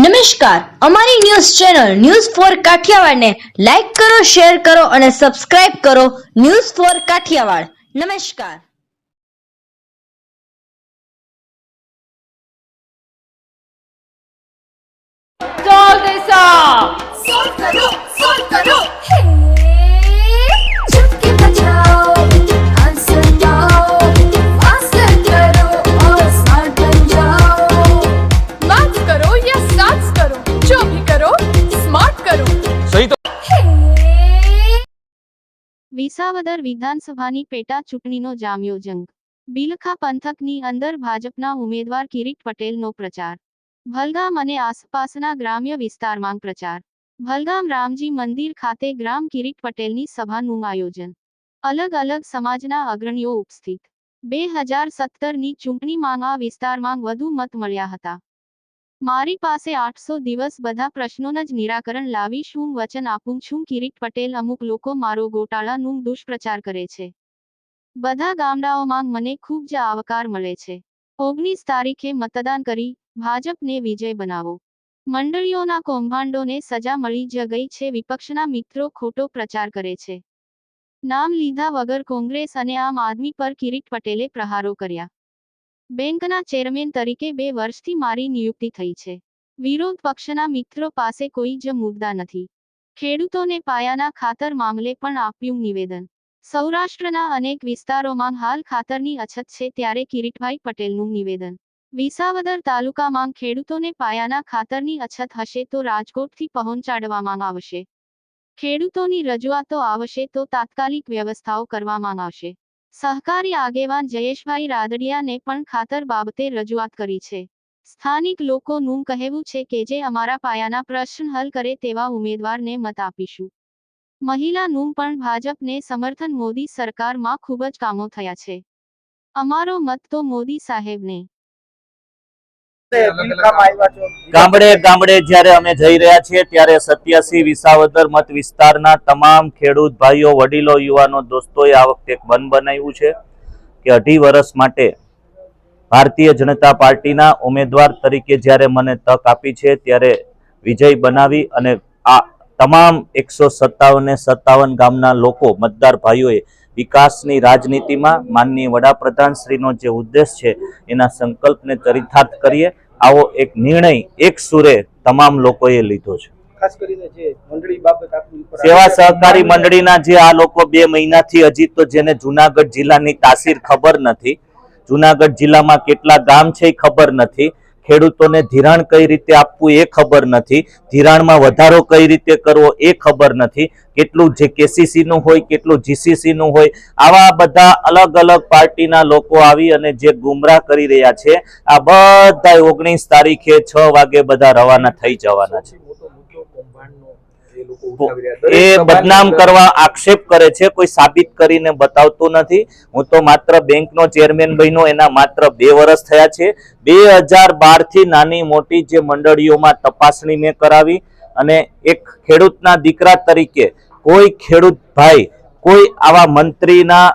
નમસ્કાર, અમારી news channel news for Kathiawad ને લાઈક કરો, શેર કરો અને સબસ્ક્રાઇબ કરો. News for Kathiawad. નમસ્કાર. Solve this up! Solve करो हे चुटकी बजाओ आंसर पाओ आंसर करो और स्मार्ट बन जाओ Maths करो या stats करो, जो भी करो स्मार्ट करो. सही तो हे વિસાવદર વિધાનસભાની પેટા ચૂંટણીનો જામ્યો જંગ. બિલખા પંથકની અંદર ભાજપના ઉમેદવાર કિરીટ પટેલનો પ્રચાર. ભલગામ અને આસપાસના ગ્રામ્ય વિસ્તારમાં પ્રચાર. ભલગામ રામજી મંદિર ખાતે ગ્રામ કિરીટ પટેલની સભાનું આયોજન. અલગ અલગ સમાજના અગ્રણીઓ ઉપસ્થિત. 2017ની ચૂંટણીમાં આ વિસ્તારમાં વધુ મત મળ્યા હતા. મારી પાસે 800 દિવસ બધા પ્રશ્નોનું જ નિરાકરણ લાવીશ હું વચન આપું છું કિરીટ પટેલ. અમુક લોકો મારો ગોટાળાનું દુષ્પ્રચાર કરે છે. બધા ગામડાઓમાં મને ખૂબ જ આવકાર મળે છે. 19 તારીખે મતદાન કરી ભાજપને વિજય બનાવો. મંડળીઓના કૌભાંડોને સજા મળી જ ગઈ છે. વિપક્ષના મિત્રો ખોટો પ્રચાર કરે છે. નામ લીધા વગર કોંગ્રેસ અને આમ આદમી પર કિરીટ પટેલે પ્રહારો કર્યા. બેંકના ચેરમેન તરીકે 2 વર્ષથી મારી નિયુક્તિ થઈ છે. વિરોધ પક્ષના મિત્રો પાસે કોઈ જ મુદ્દા નથી. ખેડૂતોને પાયાના ખાતર મામલે પણ આપ્યું નિવેદન. સૌરાષ્ટ્રના અનેક વિસ્તારોમાં હાલ ખાતરની અછત છે ત્યારે કિરીટભાઈ પટેલનું નિવેદન. વિસાવદર તાલુકામાં ખેડૂતોને પાયાના ખાતરની અછત હશે તો રાજકોટથી પહોંચાડવામાં આવશે. ખેડૂતોની રજૂઆતો આવશે તો તાત્કાલિક વ્યવસ્થાઓ કરવામાં આવશે. સહકારી આગેવાન જયેશભાઈ રાદડિયાને પણ ખાતર બાબતે રજૂઆત કરી છે. સ્થાનિક લોકોનું કહેવું છે કે જે અમારા પાયાના પ્રશ્ન હલ કરે તેવા ઉમેદવારને મત આપીશું. મહિલાનું પણ ભાજપને સમર્થન. મોદી સરકારમાં ખૂબ જ કામો થયા છે. અમારો મત તો મોદી સાહેબને. ગામડે ગામડે જ્યારે અમે જઈ રહ્યા છીએ ત્યારે 87 વિસાવદર મત વિસ્તારના તમામ ખેડૂત ભાઈઓ, વડીલો, યુવાનો, દોસ્તોએ આ વખતે એક મન બનાવ્યું છે કે 2.5 વર્ષ માટે ભારતીય જનતા પાર્ટીના ઉમેદવાર તરીકે જ્યારે મને તક આપી છે ત્યારે વિજય બનાવી અને આ તમામ 157 ગામના લોકો, મતદાર ભાઈઓએ વિકાસની રાજનીતિમાં માનનીય વડાપ્રધાન શ્રીનો જે ઉદ્દેશ છે એના સંકલ્પને ચરિતાર્થ કરીએ આવો એક નિર્ણય એક સુરે તમામ લોકોએ લીધો છે. ખાસ કરીને જે મંડળી બાબત આપની ઉપર સેવા સહકારી મંડળીના જે આ લોકો 2 મહિનાથી હજી તો જેને જુનાગઢ જિલ્લાની તાસીર ખબર નથી, જુનાગઢ જિલ્લામાં કેટલા ગામ છે એ ખબર નથી, ખેડૂતોને ધિરાણ કઈ રીતે આપવું એ ખબર નથી, ધિરાણમાં વધારો કઈ રીતે કરવો એ ખબર નથી, કેટલું જે કેસીસી નું હોય, કેટલું જીસીસી નું હોય, આવા બધા અલગ અલગ પાર્ટીના લોકો આવી અને જે ગુમરાહ કરી રહ્યા છે આ બધા 19 તારીખે 6 વાગે બધા રવાના થઈ જવાના છે. એ બદનામ કરવા આક્ષેપ કરે છે, કોઈ સાબિત કરીને બતાવતું નથી. હું તો માત્ર બેંકનો ચેરમેન બન્યો એના માત્ર 2 વર્ષ થયા છે. 2012 થી નાની મોટી જે મંડળીઓમાં તપાસણી મેં કરાવી અને એક ખેડૂતના દીકરા તરીકે કોઈ ખેડૂત ભાઈ કોઈ આવા મંત્રીના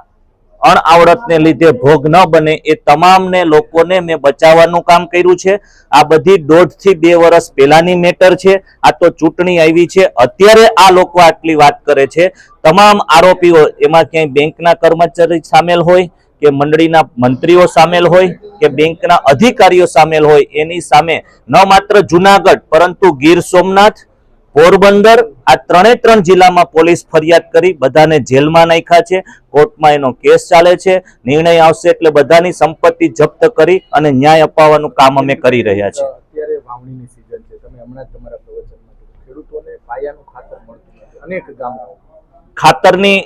અણઆવડતને લીધે ભોગ ન બને એ તમામને લોકોને મેં બચાવવાનું કામ કર્યું છે. આ બધી 1.5 થી 2 વર્ષ પહેલાની મેટર છે. આ તો ચૂંટણી આવી છે અત્યારે આ લોકો આટલી વાત કરે છે. તમામ આરોપીઓ એમાં ક્યાંય બેંકના કર્મચારી સામેલ હોય કે મંડળીના મંત્રીઓ સામેલ હોય કે બેંકના અધિકારીઓ સામેલ હોય એની સામે ન માત્ર જુનાગઢ પરંતુ ગીર સોમનાથ, પોરબંદર આ 3 જિલ્લામાં પોલીસ ફરિયાદ કરી બધાને જેલમાં નાખ્યા છે. કોર્ટમાં એનો કેસ ચાલે છે. નિર્ણય આવશે એટલે બધાની સંપત્તિ જપ્ત કરી અને ન્યાય અપાવવાનું કામ અમે કરી રહ્યા છીએ. અત્યારે વાવણીની સીઝન છે. તમે હમણાં જ તમારા પ્રવચનમાં ખેડૂતોને પાયાનું ખાતર મળતું નથી. અનેક ગામડાઓ ખાતરની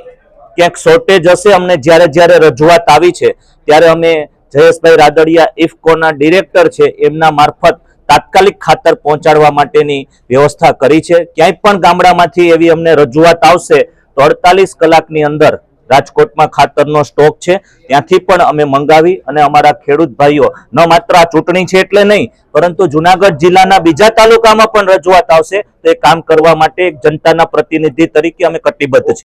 ક્યાંક શોર્ટેજ હશે. અમને જ્યારે રજૂઆત આવી છે ત્યારે અમે જયેશભાઈ રાદડિયા ઇફકોના ડિરેક્ટર છે એમના મારફત તાત્કાલિક ખાતર પહોંચાડવા માટેની વ્યવસ્થા કરી છે. ક્યાંય પણ ગામડામાંથી એવી અમને રજૂઆત આવશે તો 48 કલાકની અંદર રાજકોટમાં ખાતરનો સ્ટોક છે ત્યાંથી પણ અમે મંગાવી અને અમારા ખેડૂત ભાઈઓ ન માત્ર આ ચૂંટણી છે એટલે નહીં પરંતુ જુનાગઢ જિલ્લાના બીજા તાલુકામાં પણ રજૂઆત આવશે તો એ કામ કરવા માટે એક જનતાના પ્રતિનિધિ તરીકે અમે કટિબદ્ધ છીએ.